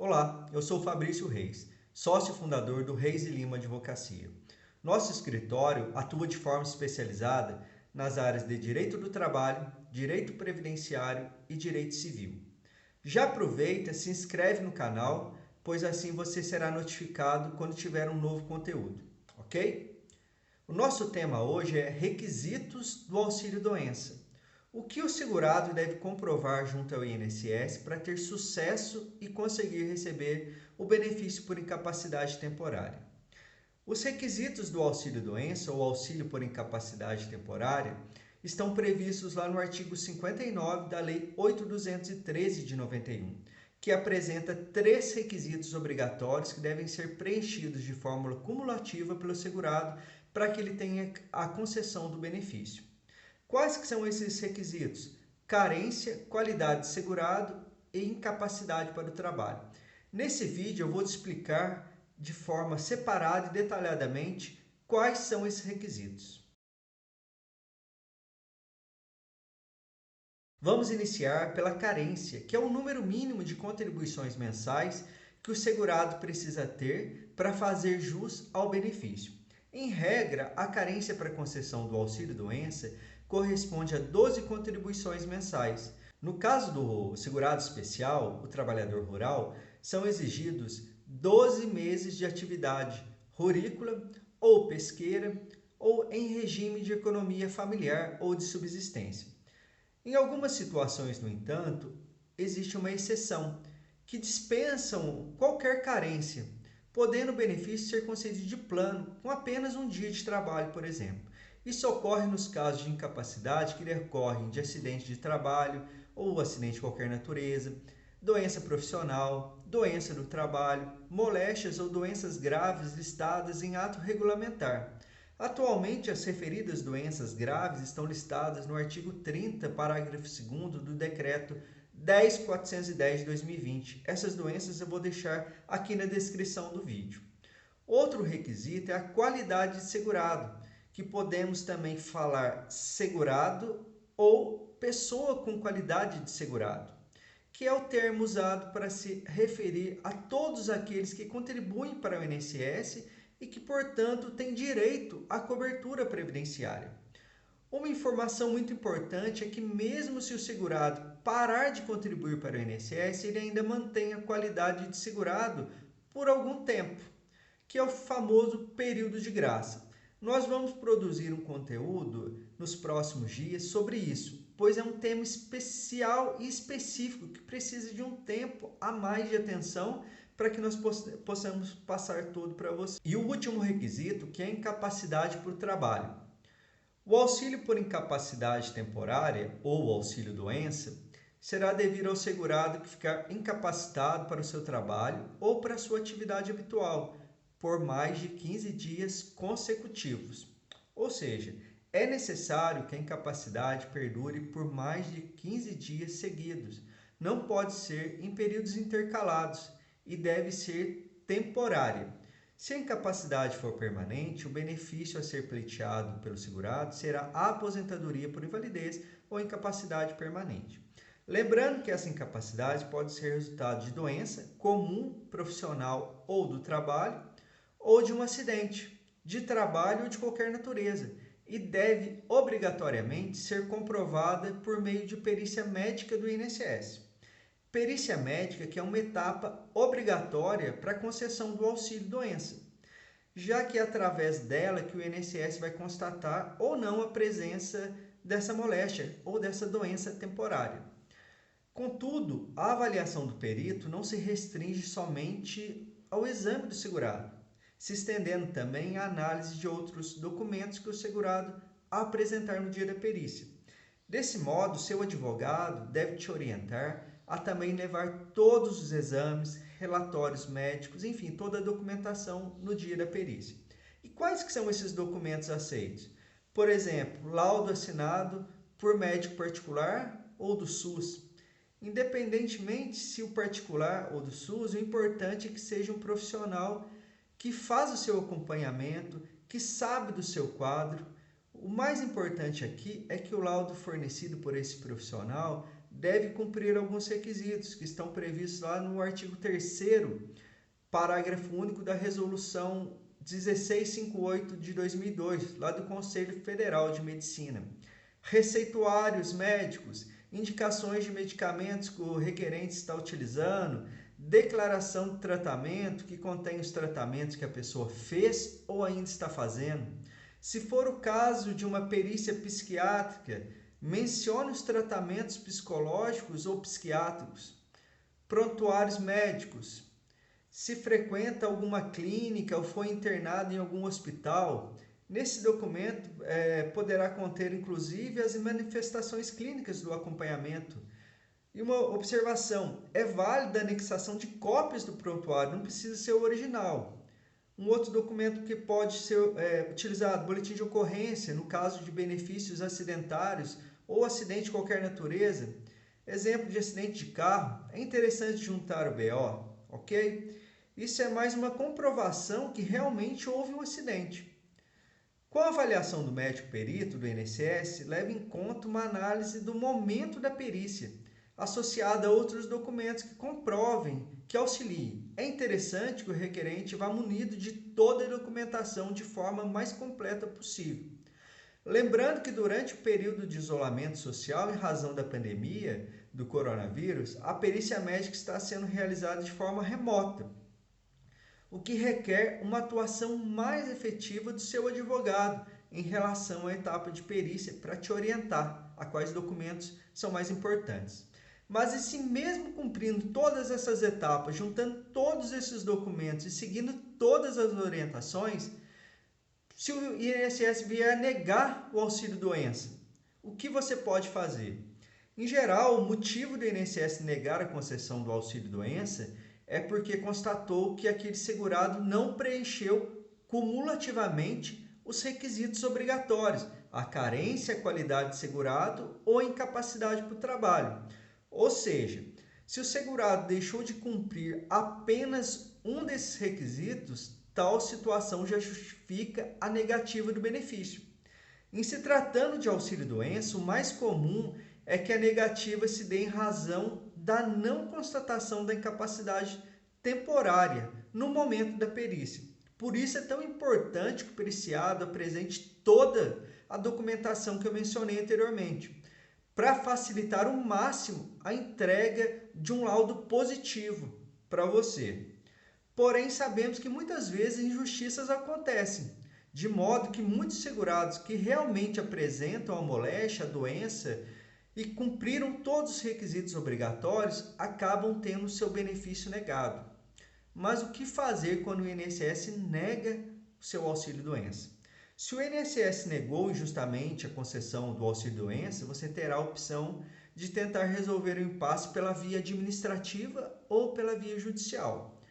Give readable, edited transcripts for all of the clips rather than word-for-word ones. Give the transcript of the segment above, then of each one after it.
Olá, eu sou Fabrício Reis, sócio fundador do Reis e Lima Advocacia. Nosso escritório atua de forma especializada nas áreas de direito do trabalho, direito previdenciário e direito civil. Já aproveita, se inscreve no canal, pois assim você será notificado quando tiver um novo conteúdo, ok? O nosso tema hoje é requisitos do auxílio-doença. O que o segurado deve comprovar junto ao INSS para ter sucesso e conseguir receber o benefício por incapacidade temporária? Os requisitos do auxílio-doença ou auxílio por incapacidade temporária estão previstos lá no artigo 59 da Lei 8.213 de 91, que apresenta 3 requisitos obrigatórios que devem ser preenchidos de forma cumulativa pelo segurado para que ele tenha a concessão do benefício. Quais que são esses requisitos? Carência, qualidade de segurado e incapacidade para o trabalho. Nesse vídeo eu vou te explicar de forma separada e detalhadamente quais são esses requisitos. Vamos iniciar pela carência, que é o número mínimo de contribuições mensais que o segurado precisa ter para fazer jus ao benefício. Em regra, a carência para concessão do auxílio-doença corresponde a 12 contribuições mensais. No caso do segurado especial, o trabalhador rural, são exigidos 12 meses de atividade rurícola ou pesqueira ou em regime de economia familiar ou de subsistência. Em algumas situações, no entanto, existe uma exceção, que dispensam qualquer carência, podendo o benefício ser concedido de plano, com apenas um dia de trabalho, por exemplo. Isso ocorre nos casos de incapacidade que decorrem de acidente de trabalho ou acidente de qualquer natureza, doença profissional, doença do trabalho, moléstias ou doenças graves listadas em ato regulamentar. Atualmente, as referidas doenças graves estão listadas no artigo 30, parágrafo 2º do Decreto 10.410 de 2020. Essas doenças eu vou deixar aqui na descrição do vídeo. Outro requisito é a qualidade de segurado, que podemos também falar segurado ou pessoa com qualidade de segurado, que é o termo usado para se referir a todos aqueles que contribuem para o INSS e que, portanto, têm direito à cobertura previdenciária. Uma informação muito importante é que, mesmo se o segurado parar de contribuir para o INSS, ele ainda mantém a qualidade de segurado por algum tempo, que é o famoso período de graça. Nós vamos produzir um conteúdo nos próximos dias sobre isso, pois é um tema especial e específico que precisa de um tempo a mais de atenção para que nós possamos passar tudo para você. E o último requisito, que é a incapacidade por trabalho. O auxílio por incapacidade temporária ou auxílio-doença será devido ao segurado que ficar incapacitado para o seu trabalho ou para a sua atividade habitual por mais de 15 dias consecutivos. Ou seja, é necessário que a incapacidade perdure por mais de 15 dias seguidos. Não pode ser em períodos intercalados e deve ser temporária. Se a incapacidade for permanente, o benefício a ser pleiteado pelo segurado será a aposentadoria por invalidez ou incapacidade permanente. Lembrando que essa incapacidade pode ser resultado de doença comum, profissional ou do trabalho, ou de um acidente de trabalho ou de qualquer natureza, e deve obrigatoriamente ser comprovada por meio de perícia médica do INSS. Perícia médica, que é uma etapa obrigatória para a concessão do auxílio-doença, já que é através dela que o INSS vai constatar ou não a presença dessa moléstia ou dessa doença temporária. Contudo, a avaliação do perito não se restringe somente ao exame do segurado, se estendendo também à análise de outros documentos que o segurado apresentar no dia da perícia. Desse modo, seu advogado deve te orientar a também levar todos os exames, relatórios médicos, enfim, toda a documentação no dia da perícia. E quais que são esses documentos aceitos? Por exemplo, laudo assinado por médico particular ou do SUS. Independentemente se o particular ou do SUS, o importante é que seja um profissional que faz o seu acompanhamento, que sabe do seu quadro. O mais importante aqui é que o laudo fornecido por esse profissional deve cumprir alguns requisitos que estão previstos lá no artigo 3º, parágrafo único da Resolução 1658 de 2002, lá do Conselho Federal de Medicina. Receituários médicos, indicações de medicamentos que o requerente está utilizando, declaração de tratamento que contém os tratamentos que a pessoa fez ou ainda está fazendo. Se for o caso de uma perícia psiquiátrica, mencione os tratamentos psicológicos ou psiquiátricos. Prontuários médicos. Se frequenta alguma clínica ou foi internado em algum hospital, nesse documento poderá conter inclusive as manifestações clínicas do acompanhamento. E uma observação, é válida a anexação de cópias do prontuário, não precisa ser o original. Um outro documento que pode ser utilizado, boletim de ocorrência, no caso de benefícios acidentários ou acidente de qualquer natureza. Exemplo de acidente de carro, é interessante juntar o BO, ok? Isso é mais uma comprovação que realmente houve um acidente. Com a avaliação do médico perito do INSS, leva em conta uma análise do momento da perícia, associada a outros documentos que comprovem, que auxiliem. É interessante que o requerente vá munido de toda a documentação de forma mais completa possível. Lembrando que durante o período de isolamento social em razão da pandemia do coronavírus, a perícia médica está sendo realizada de forma remota, o que requer uma atuação mais efetiva do seu advogado em relação à etapa de perícia para te orientar a quais documentos são mais importantes. Mas e se mesmo cumprindo todas essas etapas, juntando todos esses documentos e seguindo todas as orientações, se o INSS vier a negar o auxílio-doença, o que você pode fazer? Em geral, o motivo do INSS negar a concessão do auxílio-doença é porque constatou que aquele segurado não preencheu cumulativamente os requisitos obrigatórios, a carência, a qualidade de segurado ou a incapacidade para o trabalho. Ou seja, se o segurado deixou de cumprir apenas um desses requisitos, tal situação já justifica a negativa do benefício. Em se tratando de auxílio-doença, o mais comum é que a negativa se dê em razão da não constatação da incapacidade temporária no momento da perícia. Por isso é tão importante que o periciado apresente toda a documentação que eu mencionei anteriormente, para facilitar ao máximo a entrega de um laudo positivo para você. Porém, sabemos que muitas vezes injustiças acontecem, de modo que muitos segurados que realmente apresentam a moléstia, a doença e cumpriram todos os requisitos obrigatórios, acabam tendo seu benefício negado. Mas o que fazer quando o INSS nega o seu auxílio-doença? Se o INSS negou injustamente a concessão do auxílio-doença, você terá a opção de tentar resolver o impasse pela via administrativa ou pela via judicial.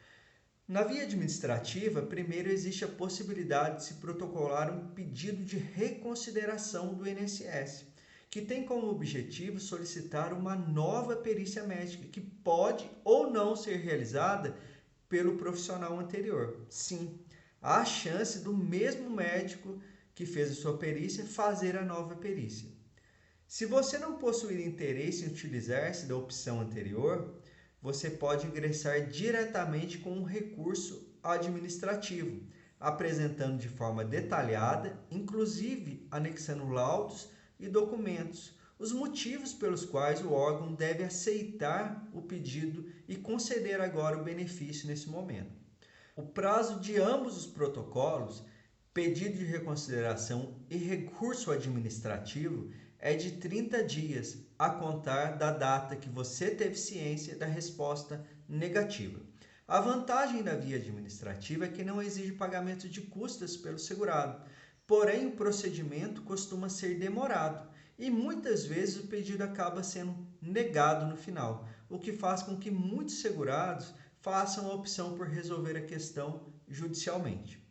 Na via administrativa, primeiro existe a possibilidade de se protocolar um pedido de reconsideração do INSS, que tem como objetivo solicitar uma nova perícia médica, que pode ou não ser realizada pelo profissional anterior. Sim, há a chance do mesmo médico que fez a sua perícia fazer a nova perícia. Se você não possuir interesse em utilizar-se da opção anterior, você pode ingressar diretamente com um recurso administrativo, apresentando de forma detalhada, inclusive anexando laudos e documentos, os motivos pelos quais o órgão deve aceitar o pedido e conceder agora o benefício nesse momento. O prazo de ambos os protocolos, pedido de reconsideração e recurso administrativo, é de 30 dias a contar da data que você teve ciência da resposta negativa. A vantagem da via administrativa é que não exige pagamento de custas pelo segurado, porém o procedimento costuma ser demorado e muitas vezes o pedido acaba sendo negado no final, o que faz com que muitos segurados façam a opção por resolver a questão judicialmente.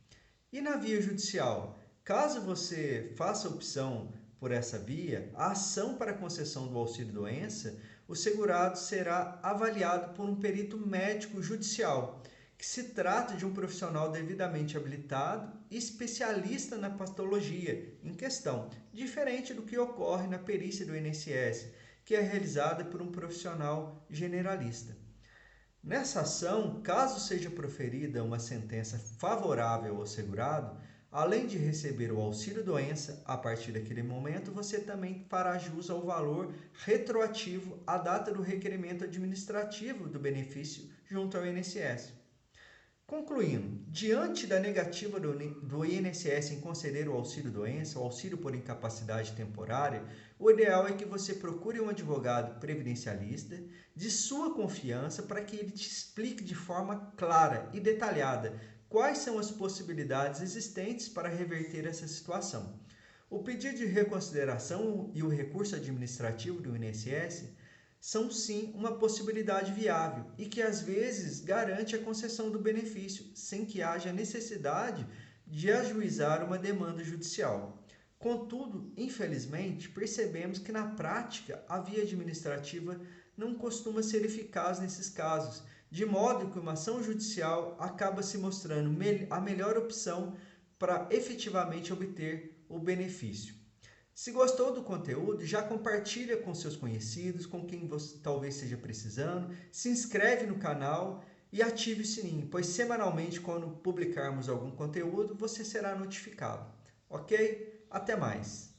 E na via judicial, caso você faça a opção por essa via, a ação para a concessão do auxílio-doença, o segurado será avaliado por um perito médico judicial, que se trata de um profissional devidamente habilitado e especialista na patologia em questão, diferente do que ocorre na perícia do INSS, que é realizada por um profissional generalista. Nessa ação, caso seja proferida uma sentença favorável ao segurado, além de receber o auxílio-doença, a partir daquele momento você também fará jus ao valor retroativo à data do requerimento administrativo do benefício junto ao INSS. Concluindo, diante da negativa do INSS em conceder o auxílio-doença, o auxílio por incapacidade temporária, o ideal é que você procure um advogado previdencialista de sua confiança para que ele te explique de forma clara e detalhada quais são as possibilidades existentes para reverter essa situação. O pedido de reconsideração e o recurso administrativo do INSS são sim uma possibilidade viável e que às vezes garante a concessão do benefício sem que haja necessidade de ajuizar uma demanda judicial. Contudo, infelizmente, percebemos que na prática a via administrativa não costuma ser eficaz nesses casos, de modo que uma ação judicial acaba se mostrando a melhor opção para efetivamente obter o benefício. Se gostou do conteúdo, já compartilha com seus conhecidos, com quem você talvez esteja precisando, se inscreve no canal e ative o sininho, pois semanalmente, quando publicarmos algum conteúdo, você será notificado. Ok? Até mais!